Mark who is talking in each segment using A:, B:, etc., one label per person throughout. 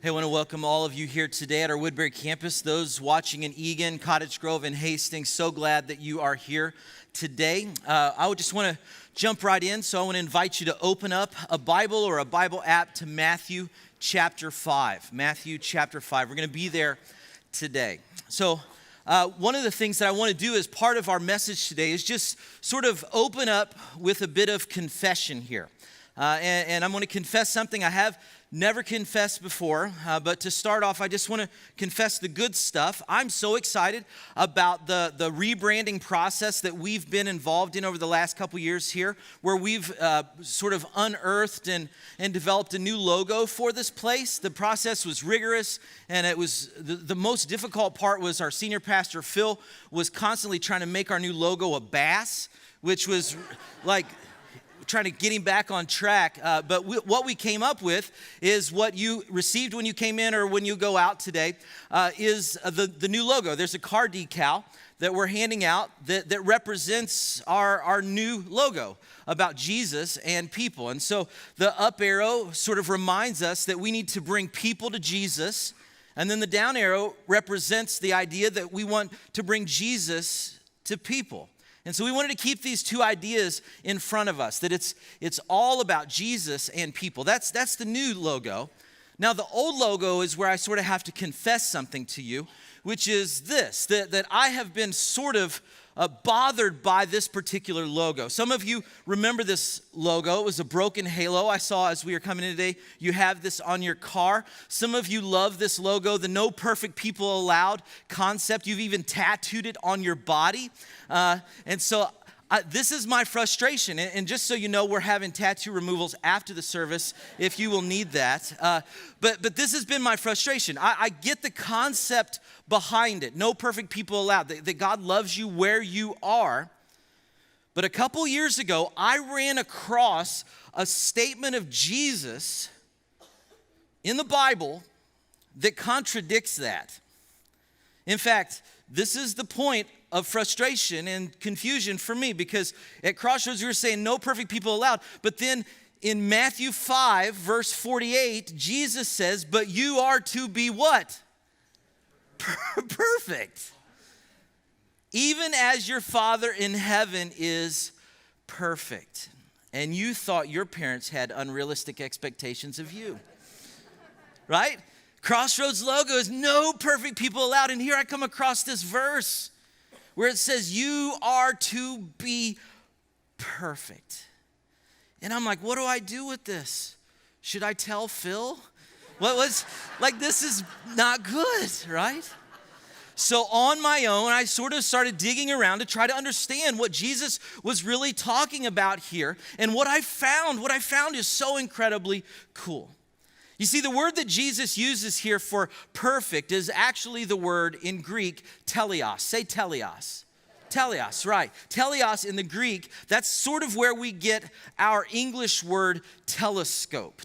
A: Hey, I want to welcome all of you here today at our Woodbury campus. Those watching in Eagan, Cottage Grove, and Hastings, so glad that you are here today. I would just want to jump right in, so I want to invite you to open up a Bible or a Bible app to Matthew chapter 5. Matthew chapter 5. We're going to be there today. So one of the things that I want to do as part of our message today is just sort of open up with a bit of confession here. And I'm going to confess something I have never confessed before, but to start off, I just want to confess the good stuff. I'm so excited about the rebranding process that we've been involved in over the last couple years here, where we've sort of unearthed and developed a new logo for this place. The process was rigorous, and it was the most difficult part was our senior pastor, Phil, was constantly trying to make our new logo a bass, which was like trying to get him back on track. But what we came up with is what you received when you came in or when you go out today is the new logo. There's a car decal that we're handing out that represents our new logo about Jesus and people. And so the up arrow sort of reminds us that we need to bring people to Jesus. And then the down arrow represents the idea that we want to bring Jesus to people. And so we wanted to keep these two ideas in front of us, that it's all about Jesus and people. That's the new logo. Now, the old logo is where I sort of have to confess something to you, which is this, that I have been sort of bothered by this particular logo. Some of you remember this logo. It was a broken halo. I saw as we were coming in today, you have this on your car. Some of you love this logo, the No Perfect People Allowed concept. You've even tattooed it on your body. And so this is my frustration. And just so you know, we're having tattoo removals after the service if you will need that. But this has been my frustration. I get the concept behind it. No perfect people allowed. That God loves you where you are. But a couple years ago, I ran across a statement of Jesus in the Bible that contradicts that. In fact, this is the point of frustration and confusion for me, because at Crossroads we were saying no perfect people allowed, but then in Matthew 5 verse 48 Jesus says, but you are to be what? Perfect. Even as your Father in heaven is perfect. And you thought your parents had unrealistic expectations of you, right? Crossroads logo is no perfect people allowed. And here I come across this verse where it says, you are to be perfect. And I'm like, what do I do with this? Should I tell Phil? What was, like, this is not good, right? So on my own, I sort of started digging around to try to understand what Jesus was really talking about here. And what I found is so incredibly cool. You see, the word that Jesus uses here for perfect is actually the word in Greek, teleos. Say teleos. Teleos, right. Teleos in the Greek, that's sort of where we get our English word telescope.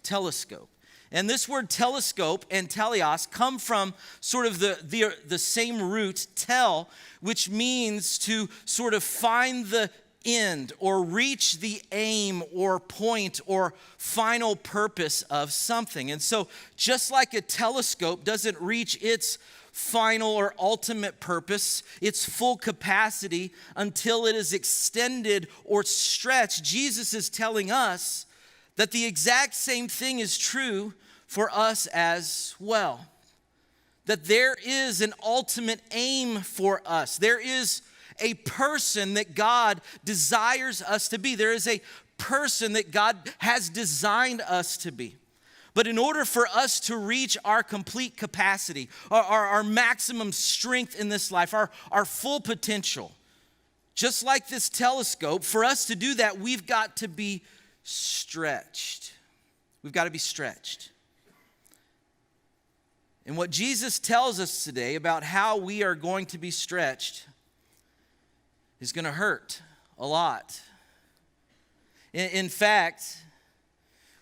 A: And this word telescope and teleos come from sort of the same root, tel, which means to sort of find the end or reach the aim or point or final purpose of something. And so just like a telescope doesn't reach its final or ultimate purpose, its full capacity, until it is extended or stretched, Jesus is telling us that the exact same thing is true for us as well. That there is an ultimate aim for us. There is a person that God desires us to be. There is a person that God has designed us to be. But in order for us to reach our complete capacity, our maximum strength in this life, our full potential, just like this telescope, for us to do that, we've got to be stretched. We've got to be stretched. And what Jesus tells us today about how we are going to be stretched is going to hurt a lot. In fact,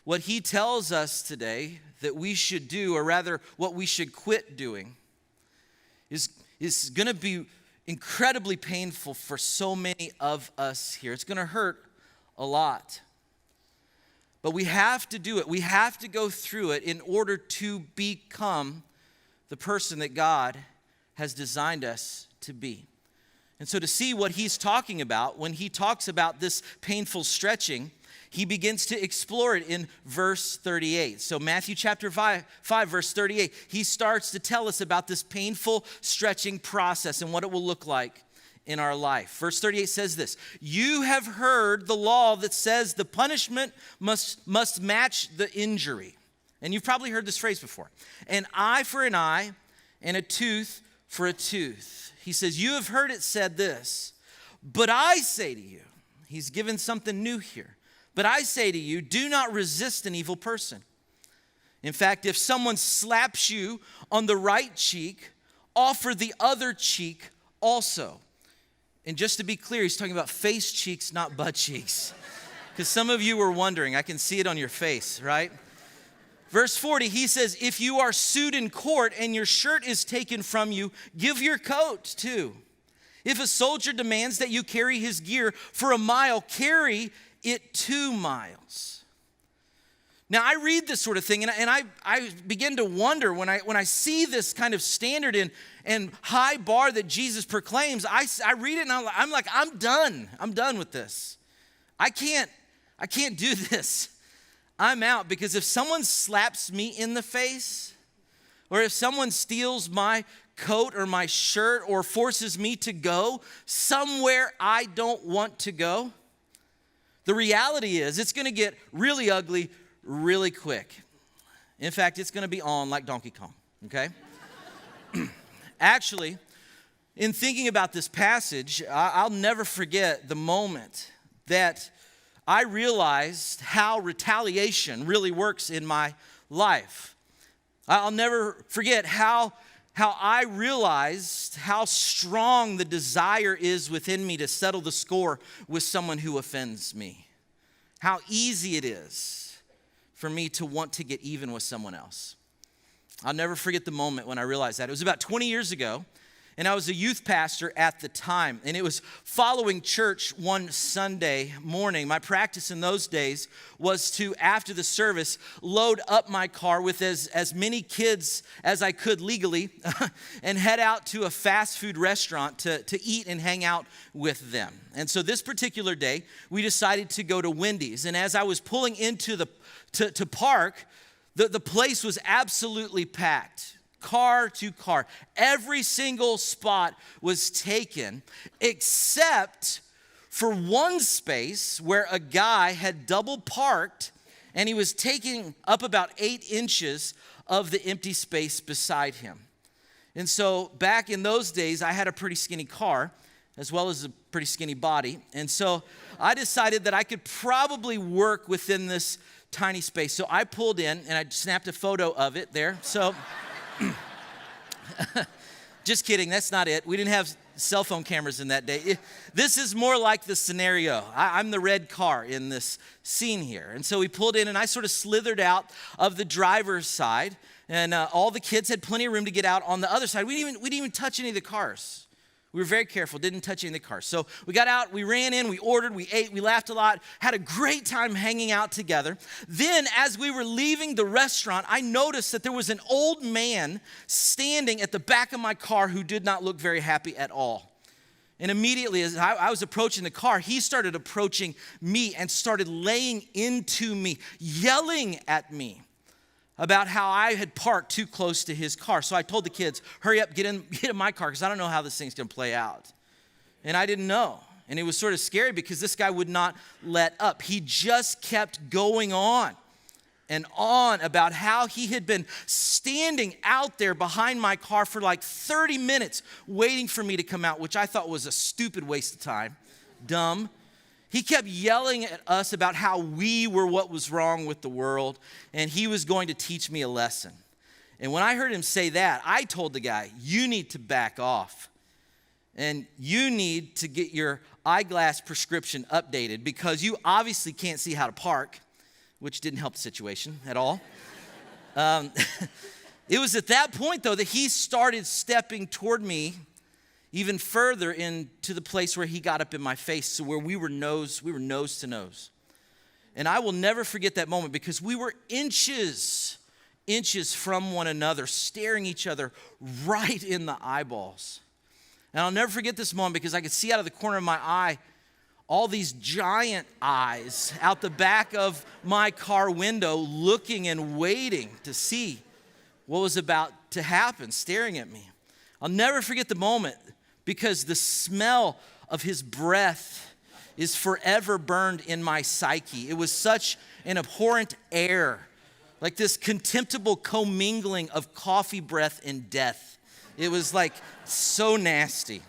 A: what he tells us today that we should do, or rather what we should quit doing, is going to be incredibly painful for so many of us here. It's going to hurt a lot. But we have to do it. We have to go through it in order to become the person that God has designed us to be. And so to see what he's talking about, when he talks about this painful stretching, he begins to explore it in verse 38. So Matthew chapter 5, verse 38, he starts to tell us about this painful stretching process and what it will look like in our life. Verse 38 says this: "You have heard the law that says the punishment must match the injury." And you've probably heard this phrase before. "An eye for an eye and a tooth for a tooth." He says, "You have heard it said this, but I say to you," he's given something new here, "but I say to you, do not resist an evil person. In fact, if someone slaps you on the right cheek, offer the other cheek also." And just to be clear, he's talking about face cheeks, not butt cheeks. Because some of you were wondering, I can see it on your face, right? Verse 40, he says, "If you are sued in court and your shirt is taken from you, give your coat too. If a soldier demands that you carry his gear for a mile, carry it 2 miles. Now, I read this sort of thing, and I begin to wonder when I see this kind of standard and high bar that Jesus proclaims. I read it, and I'm like, I'm done. I'm done with this. I can't do this. I'm out, because if someone slaps me in the face, or if someone steals my coat or my shirt or forces me to go somewhere I don't want to go, the reality is it's going to get really ugly really quick. In fact, it's going to be on like Donkey Kong, okay? Actually, in thinking about this passage, I'll never forget the moment that I realized how retaliation really works in my life. I'll never forget how I realized how strong the desire is within me to settle the score with someone who offends me. How easy it is for me to want to get even with someone else. I'll never forget the moment when I realized that. It was about 20 years ago, and I was a youth pastor at the time, and it was following church one Sunday morning. My practice in those days was to, after the service, load up my car with as many kids as I could legally and head out to a fast food restaurant to eat and hang out with them. And so this particular day, we decided to go to Wendy's, and as I was pulling into to park, the place was absolutely packed. Car to car. Every single spot was taken except for one space where a guy had double parked, and he was taking up about 8 inches of the empty space beside him. And so back in those days, I had a pretty skinny car as well as a pretty skinny body. And so I decided that I could probably work within this tiny space. So I pulled in and I snapped a photo of it there. So just kidding, that's not it. We didn't have cell phone cameras in that day. This is more like the scenario. I'm the red car in this scene here. And so we pulled in, and I sort of slithered out of the driver's side, and all the kids had plenty of room to get out on the other side. We didn't even touch any of the cars. We were very careful, didn't touch any of the cars. So we got out, we ran in, we ordered, we ate, we laughed a lot, had a great time hanging out together. Then as we were leaving the restaurant, I noticed that there was an old man standing at the back of my car who did not look very happy at all. And immediately as I was approaching the car, he started approaching me and started laying into me, yelling at me about how I had parked too close to his car. So I told the kids, hurry up, get in my car, because I don't know how this thing's gonna play out. And I didn't know. And it was sort of scary because this guy would not let up. He just kept going on and on about how he had been standing out there behind my car for like 30 minutes waiting for me to come out, which I thought was a stupid waste of time. Dumb. He kept yelling at us about how we were what was wrong with the world, and he was going to teach me a lesson. And when I heard him say that, I told the guy, you need to back off, and you need to get your eyeglass prescription updated, because you obviously can't see how to park, which didn't help the situation at all. It was at that point, though, that he started stepping toward me even further into the place where he got up in my face, so where we were nose to nose. And I will never forget that moment because we were inches from one another, staring each other right in the eyeballs. And I'll never forget this moment because I could see out of the corner of my eye all these giant eyes out the back of my car window looking and waiting to see what was about to happen, staring at me. I'll never forget the moment because the smell of his breath is forever burned in my psyche. It was such an abhorrent air, like this contemptible commingling of coffee breath and death. It was like so nasty.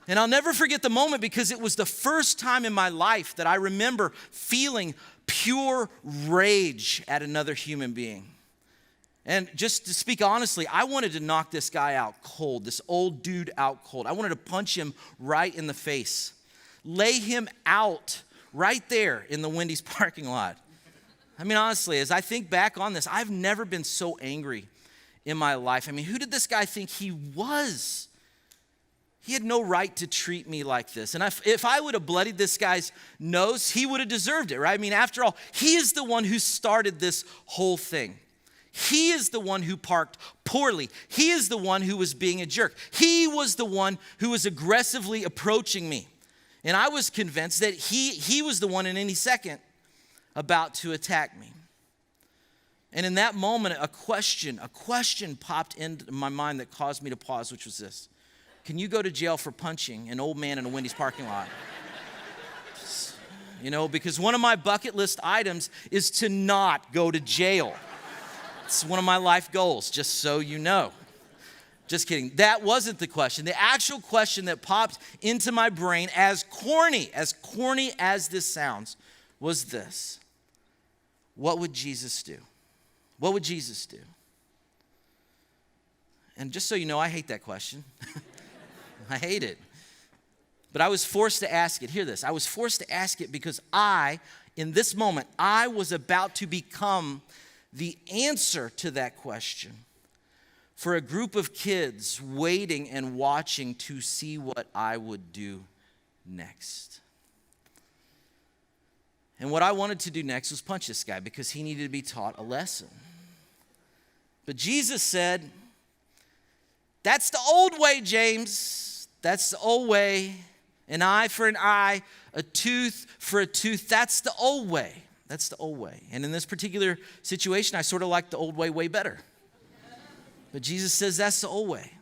A: And I'll never forget the moment because it was the first time in my life that I remember feeling pure rage at another human being. And just to speak honestly, I wanted to knock this guy out cold, this old dude out cold. I wanted to punch him right in the face, lay him out right there in the Wendy's parking lot. I mean, honestly, as I think back on this, I've never been so angry in my life. I mean, who did this guy think he was? He had no right to treat me like this. And if I would have bloodied this guy's nose, he would have deserved it, right? I mean, after all, he is the one who started this whole thing. He is the one who parked poorly. He is the one who was being a jerk. He was the one who was aggressively approaching me. And I was convinced that he was the one in any second about to attack me. And in that moment, a question popped into my mind that caused me to pause, which was this. Can you go to jail for punching an old man in a Wendy's parking lot? You know, because one of my bucket list items is to not go to jail. It's one of my life goals, just so you know. Just kidding. That wasn't the question. The actual question that popped into my brain, as corny as this sounds, was this. What would Jesus do? What would Jesus do? And just so you know, I hate that question. I hate it. But I was forced to ask it. Hear this. I was forced to ask it because in this moment, I was about to become the answer to that question for a group of kids waiting and watching to see what I would do next. And what I wanted to do next was punch this guy because he needed to be taught a lesson. But Jesus said, that's the old way, James. That's the old way. An eye for an eye, a tooth for a tooth. That's the old way. That's the old way. And in this particular situation, I sort of like the old way better. But Jesus says that's the old way.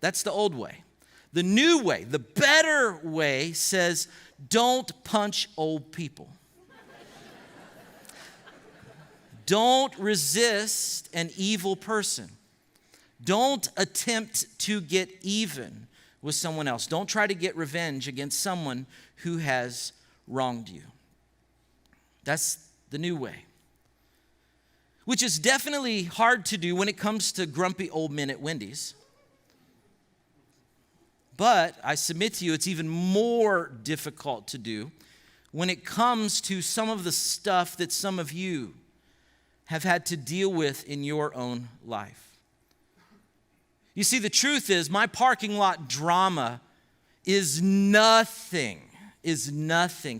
A: That's the old way. The new way, the better way says, don't punch old people. Don't resist an evil person. Don't attempt to get even with someone else. Don't try to get revenge against someone who has wronged you. That's the new way. Which is definitely hard to do when it comes to grumpy old men at Wendy's. But I submit to you, it's even more difficult to do when it comes to some of the stuff that some of you have had to deal with in your own life. You see, the truth is, my parking lot drama is nothing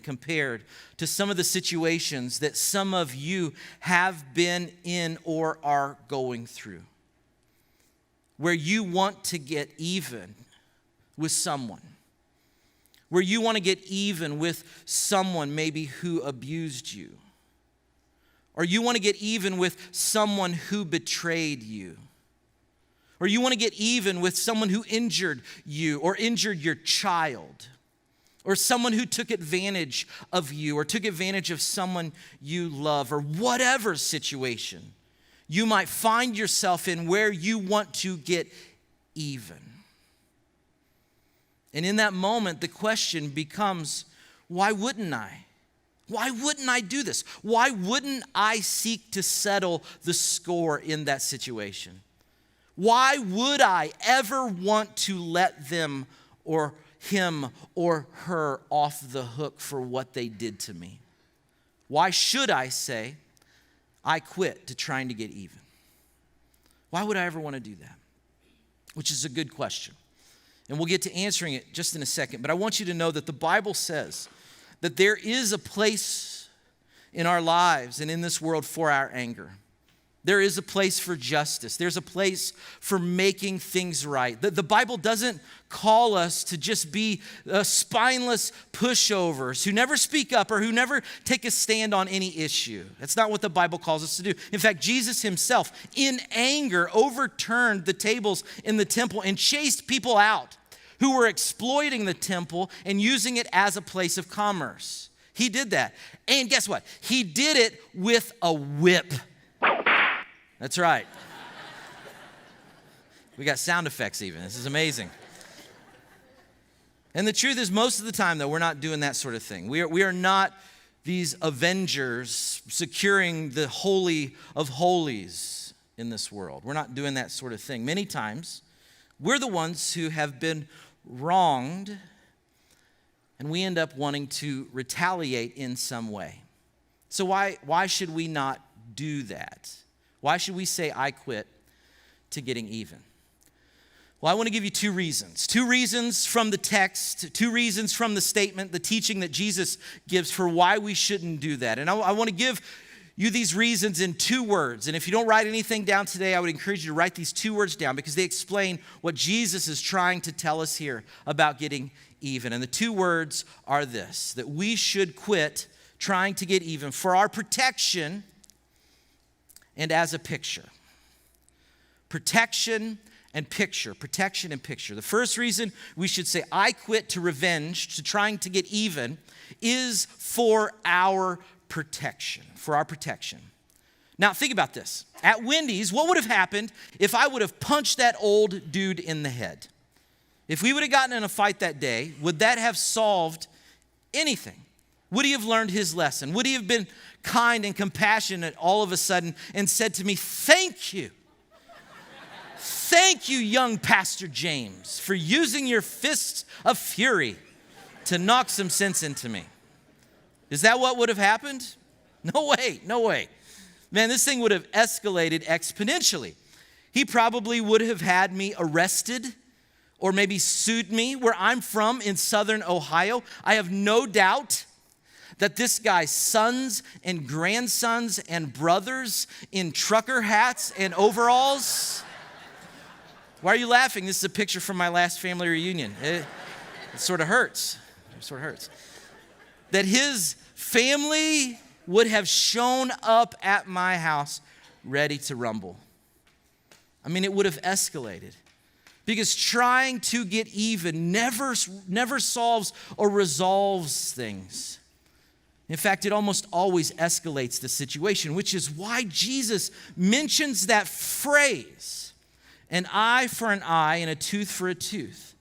A: compared to some of the situations that some of you have been in or are going through, where you want to get even with someone, where you want to get even with someone maybe who abused you, or you want to get even with someone who betrayed you, or you want to get even with someone who injured you or injured your child, or someone who took advantage of you or took advantage of someone you love, or whatever situation you might find yourself in where you want to get even. And in that moment, the question becomes, why wouldn't I? Why wouldn't I do this? Why wouldn't I seek to settle the score in that situation? Why would I ever want to let them or him or her off the hook for what they did to me? Why should I say, I quit to trying to get even? Why would I ever want to do that? Which is a good question. And we'll get to answering it just in a second. But I want you to know that the Bible says that there is a place in our lives and in this world for our anger. There is a place for justice. There's a place for making things right. The Bible doesn't call us to just be spineless pushovers who never speak up or who never take a stand on any issue. That's not what the Bible calls us to do. In fact, Jesus himself, in anger, overturned the tables in the temple and chased people out who were exploiting the temple and using it as a place of commerce. He did that. And guess what? He did it with a whip. That's right. We got sound effects even. This is amazing. And the truth is, most of the time, though, we're not doing that sort of thing. We are not these avengers securing the holy of holies in this world. We're not doing that sort of thing. Many times, we're the ones who have been wronged, and we end up wanting to retaliate in some way. So why should we not do that? Why should we say, I quit, to getting even? Well, I want to give you two reasons. Two reasons from the text, two reasons from the statement, the teaching that Jesus gives for why we shouldn't do that. And I want to give you these reasons in two words. And if you don't write anything down today, I would encourage you to write these two words down because they explain what Jesus is trying to tell us here about getting even. And the two words are this, that we should quit trying to get even for our protection and as a picture. Protection and picture. Protection and picture. The first reason we should say, I quit to revenge, to trying to get even, is for our protection. For our protection. Now, think about this. At Wendy's, what would have happened if I would have punched that old dude in the head? If we would have gotten in a fight that day, would that have solved anything? Would he have learned his lesson? Would he have been kind and compassionate all of a sudden and said to me, thank you. Thank you, young Pastor James, for using your fists of fury to knock some sense into me. Is that what would have happened? No way, no way. Man, this thing would have escalated exponentially. He probably would have had me arrested or maybe sued me. Where I'm from in southern Ohio, I have no doubt that this guy's sons and grandsons and brothers in trucker hats and overalls. Why are you laughing? This is a picture from my last family reunion. It sort of hurts. It sort of hurts. That his family would have shown up at my house ready to rumble. I mean, it would have escalated. Because trying to get even never solves or resolves things. In fact, it almost always escalates the situation, which is why Jesus mentions that phrase, an eye for an eye and a tooth for a tooth.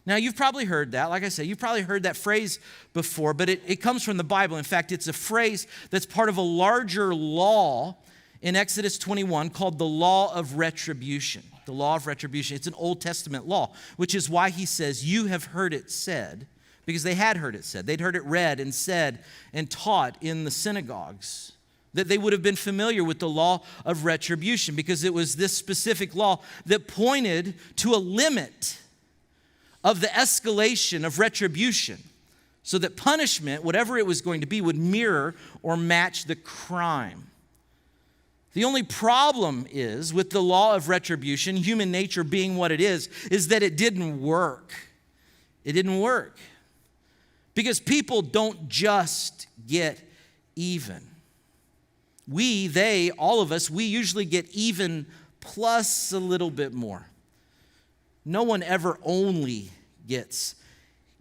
A: Now, you've probably heard that. Like I said, you've probably heard that phrase before, but it comes from the Bible. In fact, it's a phrase that's part of a larger law in Exodus 21 called the law of retribution. The law of retribution. It's an Old Testament law, which is why he says, you have heard it said, because they had heard it said. They'd heard it read and said and taught in the synagogues. That they would have been familiar with the law of retribution because it was this specific law that pointed to a limit of the escalation of retribution so that punishment, whatever it was going to be, would mirror or match the crime. The only problem is with the law of retribution, human nature being what it is that it didn't work. It didn't work. Because people don't just get even. All of us, we usually get even plus a little bit more. No one ever only gets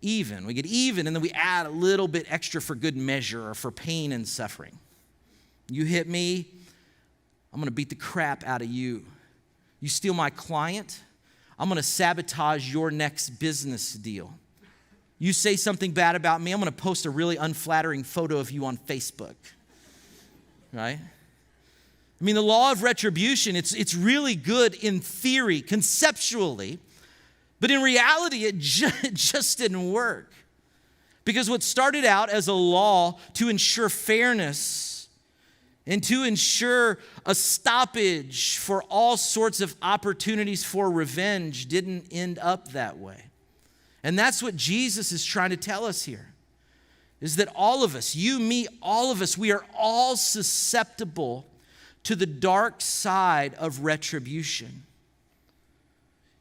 A: even. We get even and then we add a little bit extra for good measure or for pain and suffering. You hit me, I'm going to beat the crap out of you. You steal my client, I'm going to sabotage your next business deal. You say something bad about me, I'm going to post a really unflattering photo of you on Facebook. Right? I mean, the law of retribution, it's really good in theory, conceptually, but in reality, it just didn't work. Because what started out as a law to ensure fairness and to ensure a stoppage for all sorts of opportunities for revenge didn't end up that way. And that's what Jesus is trying to tell us here. is that all of us, you, me, all of us, we are all susceptible to the dark side of retribution.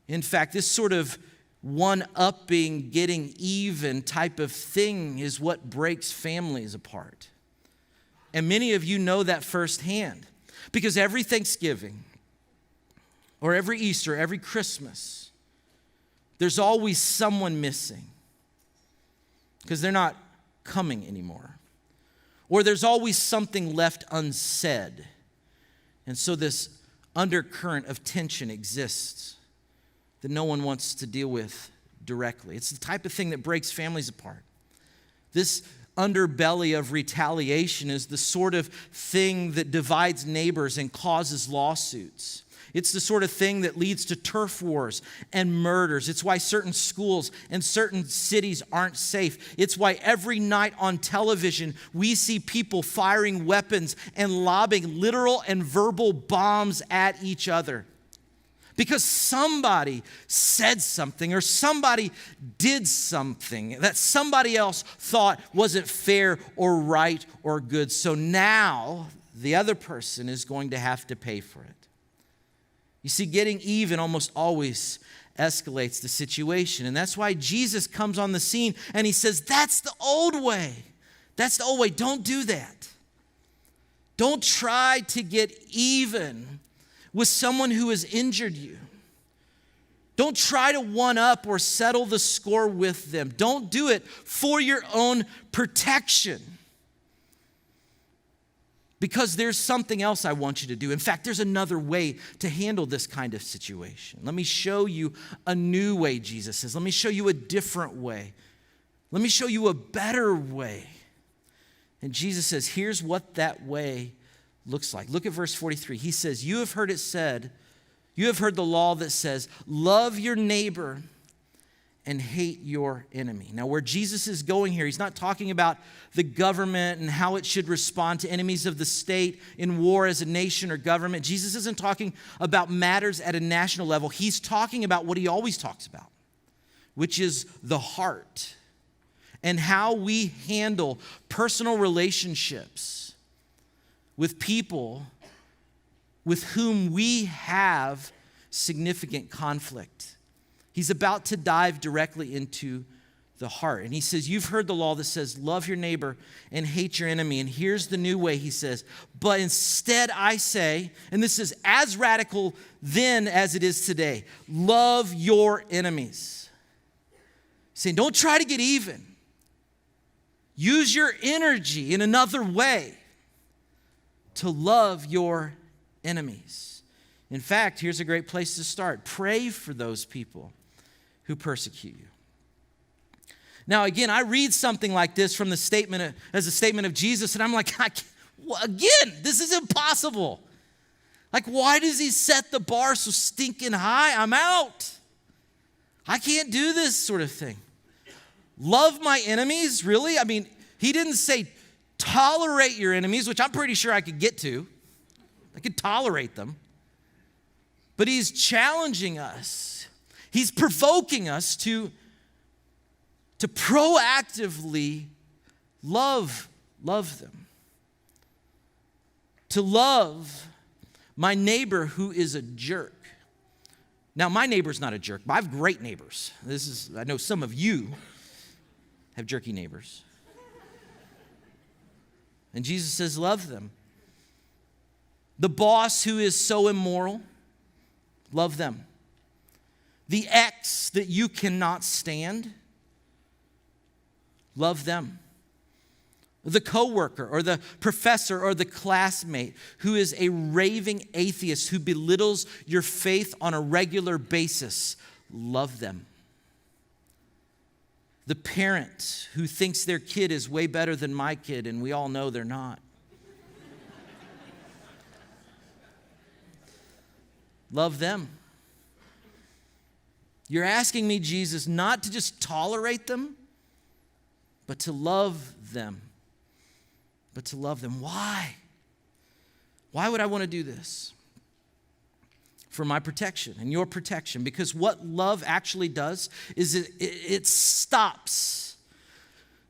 A: In fact, this sort of one-upping, getting even type of thing is what breaks families apart. And many of you know that firsthand, because every Thanksgiving or every Easter, every Christmas, there's always someone missing because they're not coming anymore. Or there's always something left unsaid. And so this undercurrent of tension exists that no one wants to deal with directly. It's the type of thing that breaks families apart. This underbelly of retaliation is the sort of thing that divides neighbors and causes lawsuits. It's the sort of thing that leads to turf wars and murders. It's why certain schools and certain cities aren't safe. It's why every night on television we see people firing weapons and lobbing literal and verbal bombs at each other. Because somebody said something or somebody did something that somebody else thought wasn't fair or right or good. So now the other person is going to have to pay for it. You see, getting even almost always escalates the situation. And that's why Jesus comes on the scene and he says, that's the old way. That's the old way. Don't do that. Don't try to get even with someone who has injured you. Don't try to one-up or settle the score with them. Don't do it for your own protection. Because there's something else I want you to do. In fact, there's another way to handle this kind of situation. Let me show you a new way, Jesus says. Let me show you a different way. Let me show you a better way. And Jesus says, here's what that way looks like. Look at verse 43. He says, you have heard it said, you have heard the law that says, love your neighbor and hate your enemy. Now, where Jesus is going here, he's not talking about the government and how it should respond to enemies of the state in war as a nation or government. Jesus isn't talking about matters at a national level. He's talking about what he always talks about, which is the heart and how we handle personal relationships with people with whom we have significant conflict. He's about to dive directly into the heart. And he says, you've heard the law that says, love your neighbor and hate your enemy. And here's the new way, he says, but instead I say, and this is as radical then as it is today, love your enemies. He's saying, don't try to get even. Use your energy in another way to love your enemies. In fact, here's a great place to start. Pray for those people who persecute you. Now, again, I read something like this from the statement as a statement of Jesus, and I'm like, again, this is impossible. Like, why does he set the bar so stinking high? I'm out. I can't do this sort of thing. Love my enemies? Really? I mean, he didn't say tolerate your enemies, which I'm pretty sure I could get to. I could tolerate them. But he's challenging us. He's provoking us to proactively love them. To love my neighbor who is a jerk. Now, my neighbor's not a jerk, but I have great neighbors. I know some of you have jerky neighbors. And Jesus says, love them. The boss who is so immoral, love them. The ex that you cannot stand, love them. The coworker or the professor or the classmate who is a raving atheist who belittles your faith on a regular basis, love them. The parent who thinks their kid is way better than my kid, and we all know they're not. Love them. You're asking me, Jesus, not to just tolerate them, but to love them. But to love them. Why? Why would I want to do this? For my protection and your protection. Because what love actually does is it stops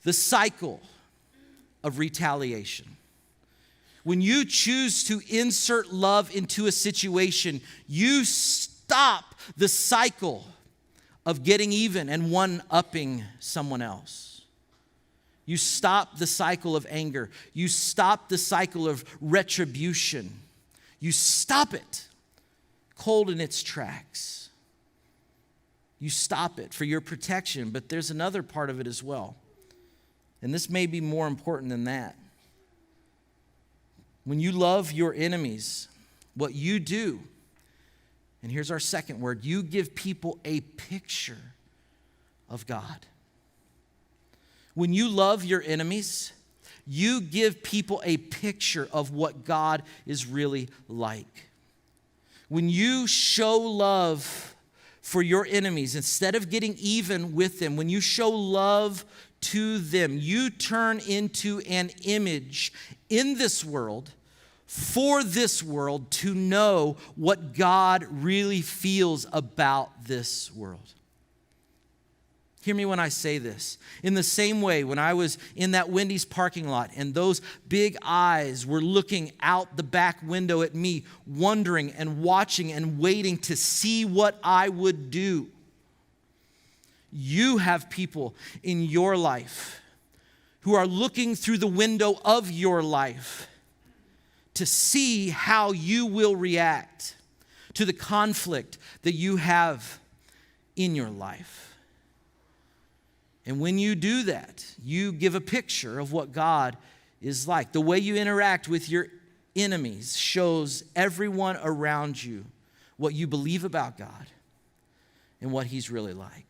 A: the cycle of retaliation. When you choose to insert love into a situation, you stop the cycle of getting even and one-upping someone else. You stop the cycle of anger. You stop the cycle of retribution. You stop it cold in its tracks. You stop it for your protection, but there's another part of it as well. And this may be more important than that. When you love your enemies, what you do, and here's our second word, you give people a picture of God. When you love your enemies, you give people a picture of what God is really like. When you show love for your enemies, instead of getting even with them, when you show love to them, you turn into an image in this world, for this world to know what God really feels about this world. Hear me when I say this. In the same way, when I was in that Wendy's parking lot and those big eyes were looking out the back window at me, wondering and watching and waiting to see what I would do, you have people in your life who are looking through the window of your life to see how you will react to the conflict that you have in your life. And when you do that, you give a picture of what God is like. The way you interact with your enemies shows everyone around you what you believe about God and what He's really like.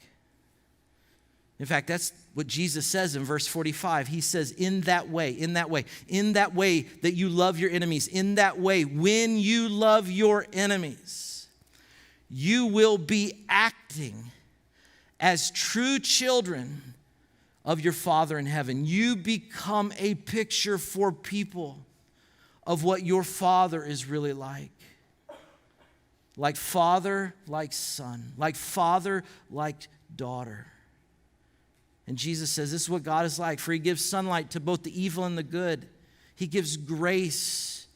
A: In fact, that's what Jesus says in verse 45. He says, in that way that you love your enemies, in that way, when you love your enemies, you will be acting as true children of your Father in heaven. You become a picture for people of what your Father is really like. Like father, like son. Like father, like daughter. And Jesus says this is what God is like, for He gives sunlight to both the evil and the good. He gives grace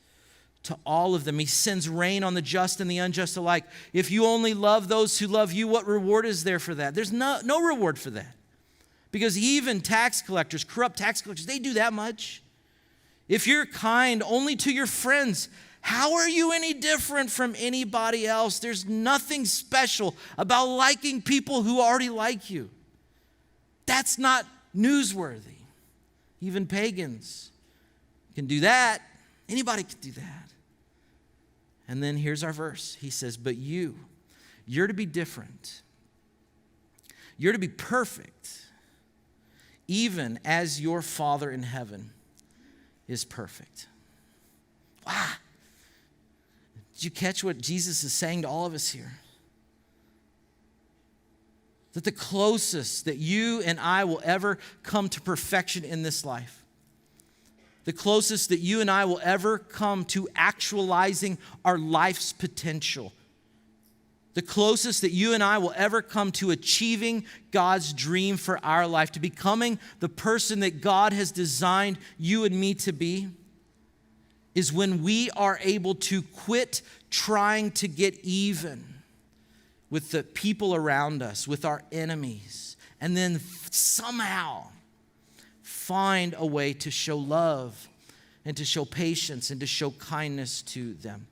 A: to all of them. He sends rain on the just and the unjust alike. If you only love those who love you, what reward is there for that? There's no reward for that. Because even tax collectors, corrupt tax collectors, they do that much. If you're kind only to your friends, how are you any different from anybody else? There's nothing special about liking people who already like you. That's not newsworthy. Even pagans can do that. Anybody can do that. And then here's our verse. He says, but you're to be different. You're to be perfect, even as your Father in heaven is perfect. Wow. Did you catch what Jesus is saying to all of us here? That the closest that you and I will ever come to perfection in this life, the closest that you and I will ever come to actualizing our life's potential, the closest that you and I will ever come to achieving God's dream for our life, to becoming the person that God has designed you and me to be, is when we are able to quit trying to get even with the people around us, with our enemies, and then somehow find a way to show love and to show patience and to show kindness to them.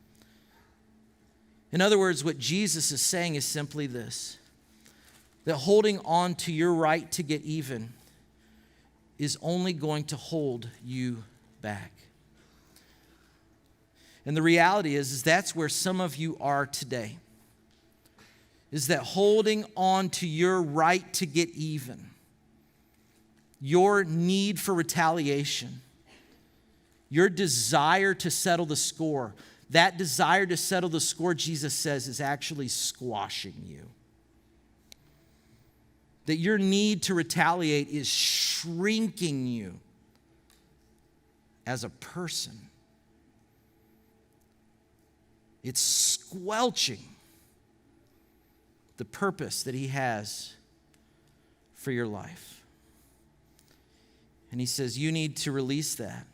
A: In other words, what Jesus is saying is simply this, that holding on to your right to get even is only going to hold you back. And the reality is that's where some of you are today, is that holding on to your right to get even, your need for retaliation, your desire to settle the score, that desire to settle the score, Jesus says, is actually squashing you. That your need to retaliate is shrinking you as a person. It's squelching the purpose that He has for your life. And he says, you need to release that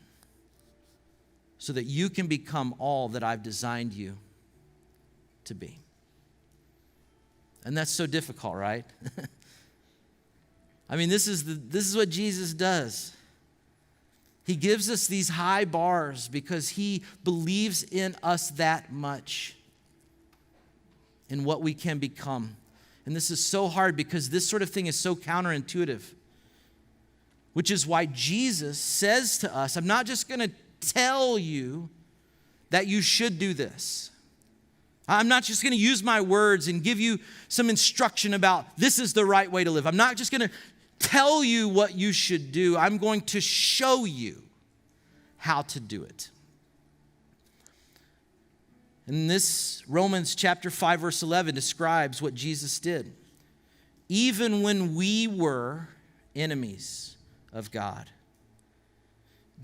A: so that you can become all that I've designed you to be. And that's so difficult, right? I mean, this is what Jesus does. He gives us these high bars because he believes in us that much, in what we can become. And this is so hard because this sort of thing is so counterintuitive, which is why Jesus says to us, I'm not just going to tell you that you should do this. I'm not just going to use my words and give you some instruction about this is the right way to live. I'm not just going to tell you what you should do. I'm going to show you how to do it. And this Romans chapter 5 verse 11 describes what Jesus did. Even when we were enemies of God,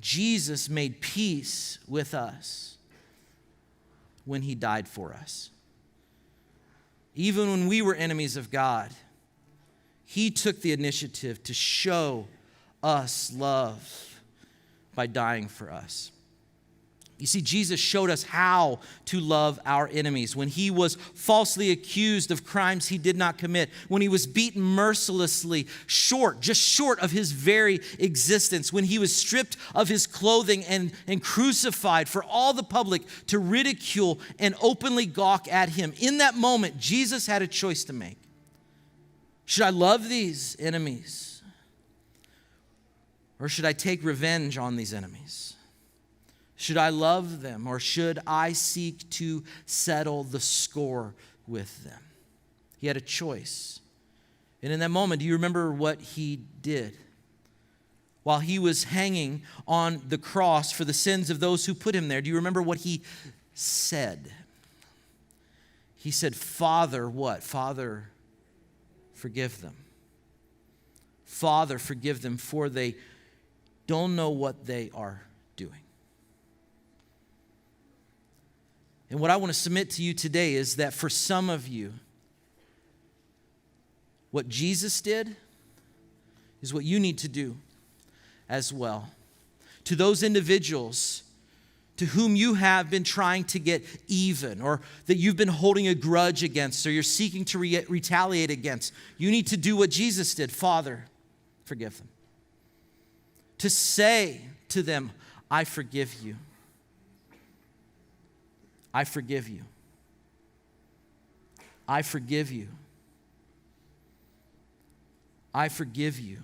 A: Jesus made peace with us when he died for us. Even when we were enemies of God, he took the initiative to show us love by dying for us. You see, Jesus showed us how to love our enemies when he was falsely accused of crimes he did not commit, when he was beaten mercilessly, just short of his very existence, when he was stripped of his clothing and crucified for all the public to ridicule and openly gawk at him. In that moment, Jesus had a choice to make. Should I love these enemies? Or should I take revenge on these enemies? Should I love them, or should I seek to settle the score with them? He had a choice. And in that moment, do you remember what he did? While he was hanging on the cross for the sins of those who put him there, do you remember what he said? He said, Father, what? Father, forgive them. Father, forgive them, for they don't know what they are doing. And what I want to submit to you today is that for some of you, what Jesus did is what you need to do as well. To those individuals to whom you have been trying to get even, or that you've been holding a grudge against, or you're seeking to retaliate against, you need to do what Jesus did. Father, forgive them. To say to them, I forgive you. I forgive you. I forgive you. I forgive you.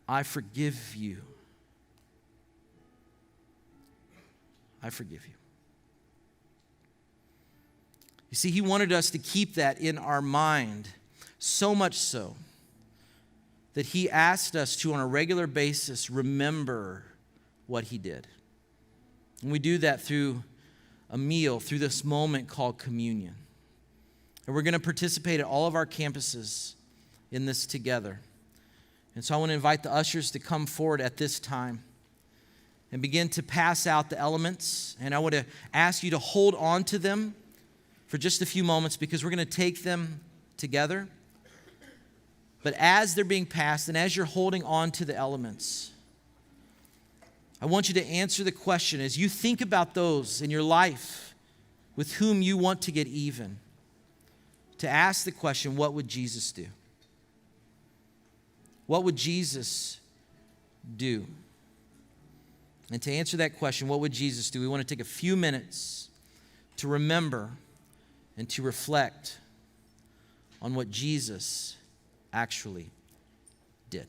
A: I forgive you. I forgive you. You see, he wanted us to keep that in our mind, so much so that he asked us to, on a regular basis, remember what he did. And we do that through a meal, through this moment called communion. And we're going to participate at all of our campuses in this together. And so I want to invite the ushers to come forward at this time and begin to pass out the elements. And I want to ask you to hold on to them for just a few moments, because we're going to take them together. But as they're being passed and as you're holding on to the elements, I want you to answer the question as you think about those in your life with whom you want to get even, to ask the question, what would Jesus do? What would Jesus do? And to answer that question, what would Jesus do? We want to take a few minutes to remember and to reflect on what Jesus actually did.